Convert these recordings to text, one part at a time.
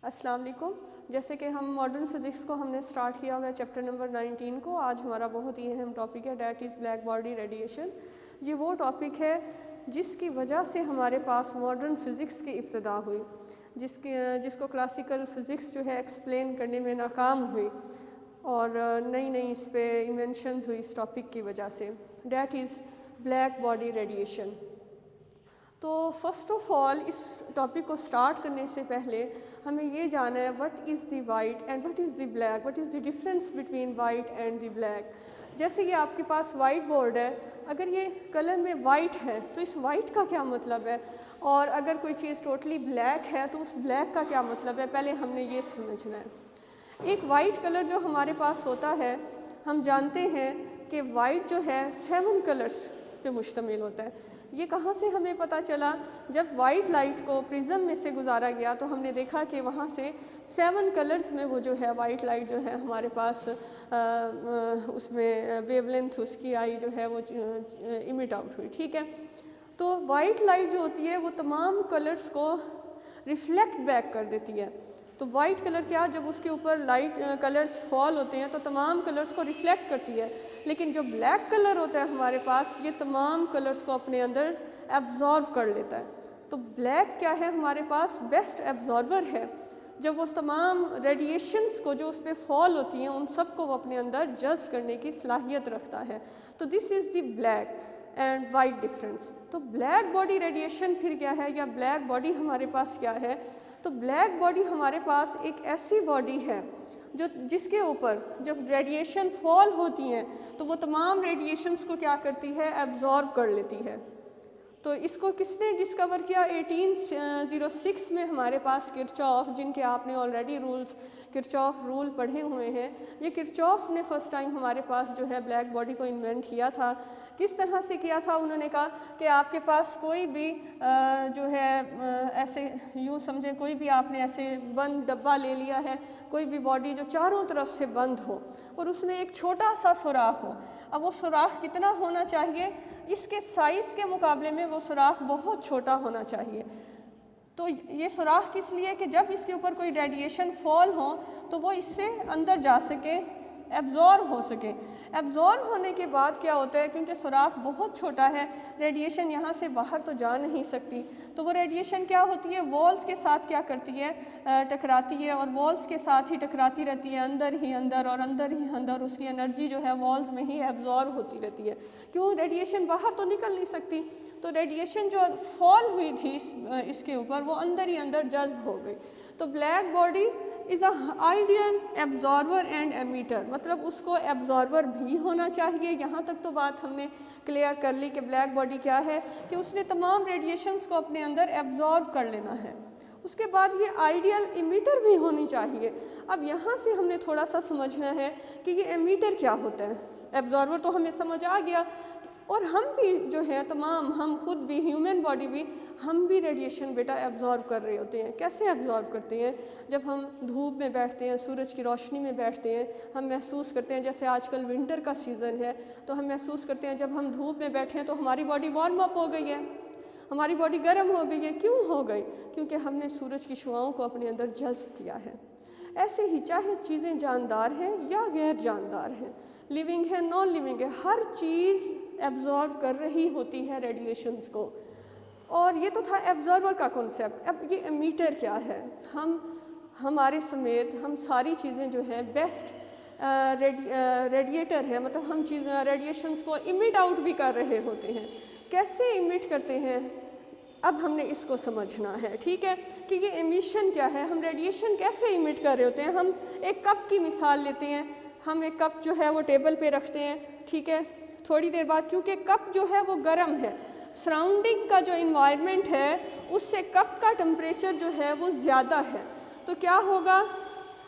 अस्सलाम वालेकुम। जैसे कि हम मॉडर्न फिज़िक्स को हमने स्टार्ट किया हुआ है चैप्टर नंबर 19 को। आज हमारा बहुत ही अहम टॉपिक है, that is black body radiation. ये वो टॉपिक है जिसकी वजह से हमारे पास मॉडर्न फिज़िक्स की इब्तिदा हुई, जिसको क्लासिकल फ़िज़िक्स जो है एक्सप्लेन करने में नाकाम हुई और नई नई इस पे इन्वेंशंस हुई इस टॉपिक की वजह से। That is black body radiation. तो फर्स्ट ऑफ ऑल इस टॉपिक को स्टार्ट करने से पहले हमें ये जानना है what is the white and what is the black, what is the difference between white and the black. जैसे ये आपके पास वाइट बोर्ड है, अगर ये कलर में वाइट है तो इस वाइट का क्या मतलब है, और अगर कोई चीज़ टोटली ब्लैक है तो उस ब्लैक का क्या मतलब है, पहले हमने ये समझना है। एक वाइट कलर जो हमारे पास होता है, हम जानते हैं कि वाइट जो है 7 कलर्स पे मुश्तमिल होता है। ये कहाँ से हमें पता चला? जब वाइट लाइट को प्रिज्म में से गुजारा गया तो हमने देखा कि वहाँ से 7 कलर्स में वो जो है वाइट लाइट जो है हमारे पास उसमें वेवलेंथ उसकी आई जो है वो इमिट आउट हुई। ठीक है, तो वाइट लाइट जो होती है वो तमाम कलर्स को रिफ्लेक्ट बैक कर देती है। तो वाइट कलर क्या, जब उसके ऊपर लाइट कलर्स फॉल होते हैं तो तमाम कलर्स को रिफ्लेक्ट करती है, लेकिन जो ब्लैक कलर होता है हमारे पास ये तमाम कलर्स को अपने अंदर एब्जॉर्व कर लेता है। तो ब्लैक क्या है, हमारे पास बेस्ट एब्जॉर्वर है। जब वो तमाम रेडिएशंस को जो उस पर फॉल होती हैं उन सब को वो अपने अंदर जज्ब करने की सलाहियत रखता है। तो this is the black and white difference. तो ब्लैक बॉडी रेडिएशन फिर क्या है, या ब्लैक बॉडी हमारे पास क्या है? तो ब्लैक बॉडी हमारे पास एक ऐसी बॉडी है जिसके ऊपर जब रेडिएशन फॉल होती हैं तो वो तमाम रेडिएशंस को क्या करती है, एब्जॉर्व कर लेती है। तो इसको किसने डिस्कवर किया? 1806 में हमारे पास किरचॉफ, जिनके आपने ऑलरेडी रूल्स किरचॉफ रूल पढ़े हुए हैं, ये किरचॉफ ने फ़र्स्ट टाइम हमारे पास जो है ब्लैक बॉडी को इन्वेंट किया था। किस तरह से किया था? उन्होंने कहा कि आपके पास कोई भी जो है ऐसे यूँ समझें, कोई भी आपने ऐसे बंद डब्बा ले लिया है, कोई भी बॉडी जो चारों तरफ से बंद हो और उसमें एक छोटा सा सुराख हो। अब वो सुराख कितना होना चाहिए? इसके साइज़ के मुकाबले में वो सुराख बहुत छोटा होना चाहिए। तो ये सुराख किस लिए कि जब इसके ऊपर कोई रेडिएशन फॉल हो तो वो इससे अंदर जा सके, एब्जॉर्ब हो सके। एब्जॉर्ब होने के बाद क्या होता है, क्योंकि सुराख बहुत छोटा है, रेडिएशन यहाँ से बाहर तो जा नहीं सकती, तो वो रेडिएशन क्या होती है, वॉल्स के साथ क्या करती है, टकराती है, और वॉल्स के साथ ही टकराती रहती है, अंदर ही अंदर और अंदर ही अंदर उसकी एनर्जी जो है वॉल्स में ही एब्जॉर्ब होती रहती है। क्यों? रेडिएशन बाहर तो निकल नहीं सकती, तो रेडिएशन जो फॉल हुई थी इसके ऊपर वो अंदर ही अंदर जज्ब हो गई। तो black body is a ideal absorber and emitter, मतलब उसको एब्जॉर्वर भी होना चाहिए। यहाँ तक तो बात हमने क्लियर कर ली कि ब्लैक बॉडी क्या है, कि उसने तमाम रेडिएशंस को अपने अंदर एब्जॉर्व कर लेना है। उसके बाद ये आइडियल एमीटर भी होनी चाहिए। अब यहाँ से हमने थोड़ा सा समझना है कि ये एमीटर क्या होता है। एब्जॉर्वर तो हमें समझ आ गया, और हम भी जो है तमाम, हम खुद भी, ह्यूमन बॉडी भी, हम भी रेडिएशन बेटा एब्जॉर्व कर रहे होते हैं। कैसे एब्जॉर्व करते हैं? जब हम धूप में बैठते हैं, सूरज की रोशनी में बैठते हैं, हम महसूस करते हैं, जैसे आजकल विंटर का सीज़न है तो हम महसूस करते हैं जब हम धूप में बैठे हैं तो हमारी बॉडी वार्म अप हो गई है, हमारी बॉडी गर्म हो गई है। क्यों हो गई? क्योंकि हमने सूरज की शुआओं को अपने अंदर जज्ब किया है। ऐसे ही चाहे चीज़ें जानदार हैं या गैर जानदार हैं, लिविंग है नॉन लिविंग है, हर चीज़ एब्जॉर्व कर रही होती है रेडिएशंस को। और ये तो था एब्जॉर्वर का कॉन्सेप्ट। अब ये एमीटर क्या है? हमारे समेत हम सारी चीज़ें जो हैं बेस्ट रेडिएटर है, मतलब हम रेडिएशंस को इमिट आउट भी कर रहे होते हैं। कैसे इमिट करते हैं, अब हमने इसको समझना है। ठीक है, कि ये एमिशन क्या है, हम रेडिएशन कैसे इमिट कर रहे होते हैं। हम एक कप की मिसाल लेते हैं, हम एक कप जो है वो टेबल पे रखते हैं, ठीक है, थोड़ी देर बाद क्योंकि कप जो है वो गर्म है, सराउंडिंग का जो इन्वायरमेंट है उससे कप का टेम्परेचर जो है वो ज़्यादा है, तो क्या होगा,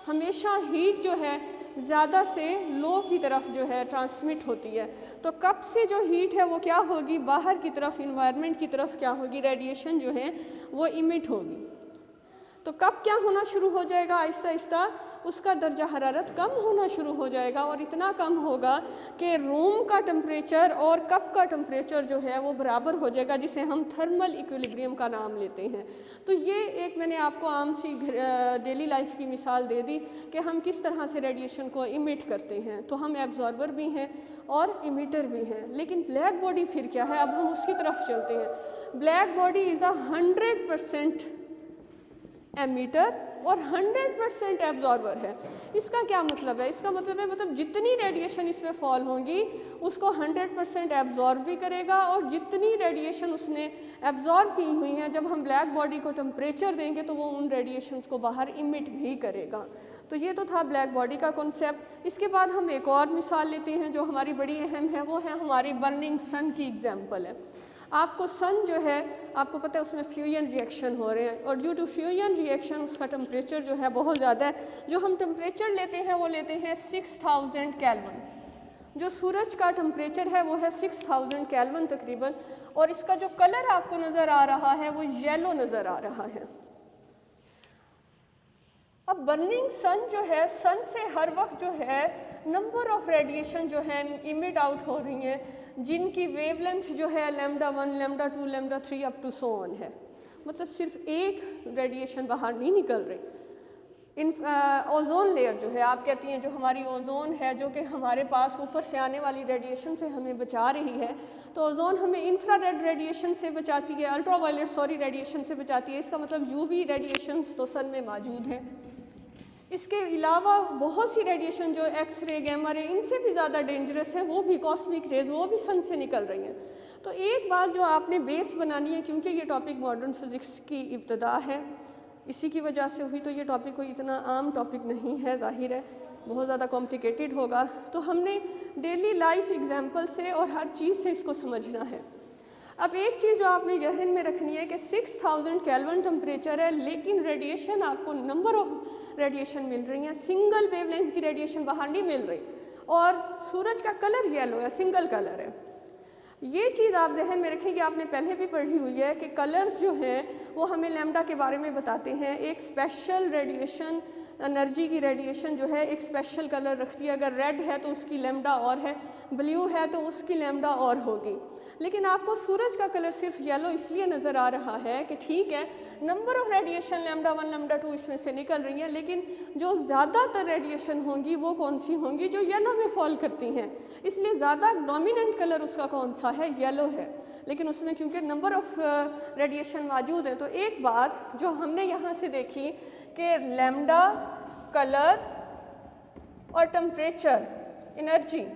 हमेशा हीट जो है ज़्यादा से लो की तरफ जो है ट्रांसमिट होती है। तो कप से जो हीट है वो क्या होगी, बाहर की तरफ, इन्वायरमेंट की तरफ क्या होगी, रेडिएशन जो है वो इमिट होगी। तो कप क्या होना शुरू हो जाएगा, आहिस्ता आहिस्ता उसका दर्जा हरारत कम होना शुरू हो जाएगा और इतना कम होगा कि रूम का टेम्परेचर और कप का टेम्परेचर जो है वो बराबर हो जाएगा, जिसे हम थर्मल इक्विलिब्रियम का नाम लेते हैं। तो ये एक मैंने आपको आम सी डेली लाइफ की मिसाल दे दी कि हम किस तरह से रेडिएशन को इमिट करते हैं। तो हम एब्जॉर्बर भी हैं और इमिटर भी हैं। लेकिन ब्लैक बॉडी फिर क्या है, अब हम उसकी तरफ चलते हैं। ब्लैक बॉडी इज़ 100% एमिटर और 100% एब्जॉर्बर है। इसका क्या मतलब है? इसका मतलब है मतलब जितनी रेडिएशन इसमें फॉल होंगी उसको 100% एब्जॉर्ब भी करेगा, और जितनी रेडिएशन उसने एब्जॉर्ब की हुई हैं जब हम ब्लैक बॉडी को टेम्परेचर देंगे तो वो उन रेडिएशंस को बाहर इमिट भी करेगा। तो ये तो था ब्लैक बॉडी का कॉन्सेप्ट। इसके बाद हम एक और मिसाल लेते हैं जो हमारी बड़ी अहम है, वो है हमारी बर्निंग सन की एग्जाम्पल है। आपको सन जो है आपको पता है उसमें फ्यूजन रिएक्शन हो रहे हैं, और ड्यू टू फ्यूजन रिएक्शन उसका टेम्परेचर जो है बहुत ज़्यादा है। जो हम टेम्परेचर लेते हैं वो लेते हैं 6000 केल्विन। जो सूरज का टेम्परेचर है वो है 6000 केल्विन तकरीबन, और इसका जो कलर आपको नज़र आ रहा है वो येलो नज़र आ रहा है। अब बर्निंग सन जो है, सन से हर वक्त जो है नंबर ऑफ रेडिएशन जो है इमिट आउट हो रही हैं, जिनकी वेवलेंथ जो है λ1, λ2, λ3 अप टू सो ऑन है। मतलब सिर्फ एक रेडिएशन बाहर नहीं निकल रही। ओजोन लेयर जो है, आप कहती हैं जो हमारी ओजोन है जो कि हमारे पास ऊपर से आने वाली रेडिएशन से हमें बचा रही है, तो ओजोन हमें इंफ्रारेड रेडिएशन से बचाती है, अल्ट्रावायलेट रेडिएशन से बचाती है। इसका मतलब यूवी रेडिएशन तो सन में मौजूद है। इसके अलावा बहुत सी रेडिएशन जो एक्सरे, गैमा रे, इनसे भी ज़्यादा डेंजरस है, वो भी कॉस्मिक रेज, वो भी सन से निकल रही हैं। तो एक बात जो आपने बेस बनानी है, क्योंकि ये टॉपिक मॉडर्न फिज़िक्स की इब्तदा है, इसी की वजह से हुई, तो ये टॉपिक कोई इतना आम टॉपिक नहीं है, ज़ाहिर है बहुत ज़्यादा कॉम्प्लिकेटेड होगा। तो हमने डेली लाइफ एग्जाम्पल से और हर चीज़ से इसको समझना है। अब एक चीज़ जो आपने जहन में रखनी है कि 6000 केल्विन टेम्परेचर है, लेकिन रेडिएशन आपको नंबर ऑफ रेडिएशन मिल रही हैं, सिंगल वेवलेंथ की रेडिएशन बाहर नहीं मिल रही, और सूरज का कलर येलो है, सिंगल कलर है। ये चीज़ आप जहन में रखें कि आपने पहले भी पढ़ी हुई है कि कलर्स जो हैं वो हमें लैम्डा के बारे में बताते हैं। एक स्पेशल रेडिएशन, एनर्जी की रेडिएशन जो है एक स्पेशल कलर रखती है। अगर रेड है तो उसकी लैम्डा और है, ब्लू है तो उसकी लैम्डा और होगी। लेकिन आपको सूरज का कलर सिर्फ येलो इसलिए नज़र आ रहा है कि ठीक है नंबर ऑफ रेडिएशन λ1, λ2 इसमें से निकल रही हैं, लेकिन जो ज़्यादातर रेडिएशन होंगी वो कौन सी होंगी? जो येलो में फॉल करती हैं। इसलिए ज़्यादा डोमिनेंट कलर उसका कौन सा है? येलो है। लेकिन उसमें क्योंकि नंबर ऑफ रेडिएशन मौजूद है, तो एक बात जो हमने यहाँ से देखी कि लैम्डा, कलर और टेम्परेचर, एनर्जी,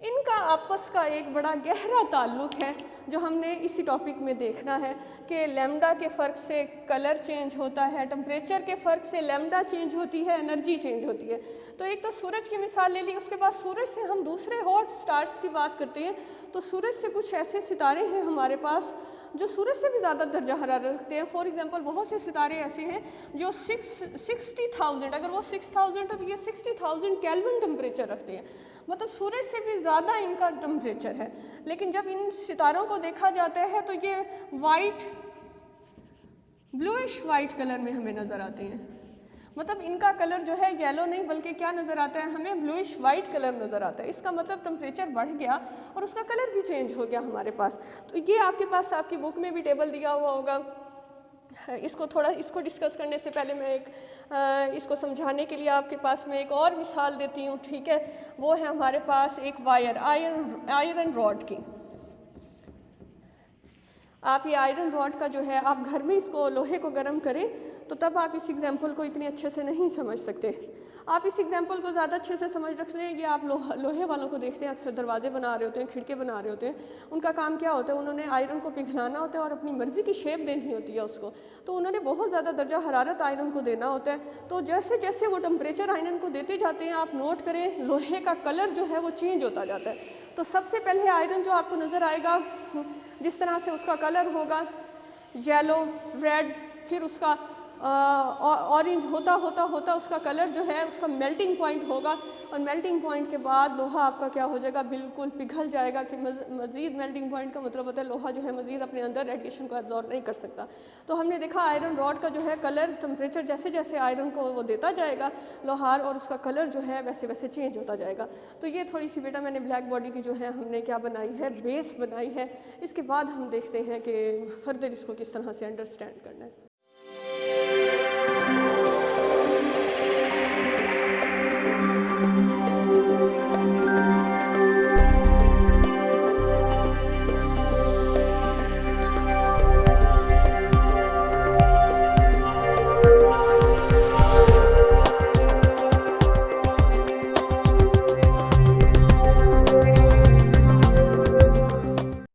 इनका आपस का एक बड़ा गहरा ताल्लुक है जो हमने इसी टॉपिक में देखना है कि लैम्डा के फ़र्क से कलर चेंज होता है, टेम्परेचर के फ़र्क से लैम्डा चेंज होती है, एनर्जी चेंज होती है। तो एक तो सूरज की मिसाल ले ली, उसके बाद सूरज से हम दूसरे हॉट स्टार्स की बात करते हैं। तो सूरज से कुछ ऐसे सितारे हैं हमारे पास जो सूरज से भी ज़्यादा दर्जा हरारत रखते हैं। फॉर एग्जांपल बहुत से सितारे ऐसे हैं जो 60,000, अगर वो 6000 है तो ये 60,000 केल्विन टेम्परेचर रखते हैं, मतलब सूरज से भी ज़्यादा इनका टेम्परेचर है। लेकिन जब इन सितारों को देखा जाता है तो ये वाइट, ब्लूइश वाइट कलर में हमें नज़र आते हैं। मतलब इनका कलर जो है येलो नहीं बल्कि क्या नज़र आता है हमें? ब्लूइश वाइट कलर नज़र आता है। इसका मतलब टेम्परेचर बढ़ गया और उसका कलर भी चेंज हो गया हमारे पास। तो ये आपके पास आपकी बुक में भी टेबल दिया हुआ होगा। इसको डिस्कस करने से पहले मैं इसको समझाने के लिए आपके पास मैं एक और मिसाल देती हूँ, ठीक है? वो है हमारे पास एक वायर, आयरन रॉड की। आप ये आयरन रॉड का जो है आप घर में इसको लोहे को गर्म करें तो तब आप इस एग्जाम्पल को इतने अच्छे से नहीं समझ सकते। आप इस एग्जाम्पल को ज़्यादा अच्छे से समझ रखते हैं। ये आप लोहे वालों को देखते हैं, अक्सर दरवाजे बना रहे होते हैं, खिड़की बना रहे होते हैं। उनका काम क्या होता है? उन्होंने आयरन को पिघलाना होता है और अपनी मर्ज़ी की शेप देनी होती है उसको। तो उन्होंने बहुत ज़्यादा दर्जा हरारत आयरन को देना होता है। तो जैसे जैसे वो टेम्परेचर आयरन को देते जाते हैं, आप नोट करें लोहे का कलर जो है वो चेंज होता जाता है। तो सबसे पहले आयरन जो आपको नज़र आएगा जिस तरह से उसका कलर होगा येलो, रेड, फिर उसका ऑरेंज होता होता होता उसका कलर जो है उसका मेल्टिंग पॉइंट होगा, और मेल्टिंग पॉइंट के बाद लोहा आपका क्या हो जाएगा, बिल्कुल पिघल जाएगा। कि मज़ीद मेल्टिंग पॉइंट का मतलब होता है लोहा जो है मज़ीद अपने अंदर रेडिएशन को एब्जॉर्ब नहीं कर सकता। तो हमने देखा आयरन रॉड का जो है कलर, टेम्परेचर जैसे जैसे आयरन को वो देता जाएगा लोहार, और उसका कलर जो है वैसे वैसे चेंज होता जाएगा। तो ये थोड़ी सी बेटा मैंने ब्लैक बॉडी की जो है हमने क्या बनाई है, बेस बनाई है। इसके बाद हम देखते हैं कि फर्दर इसको किस तरह से अंडरस्टैंड करना है।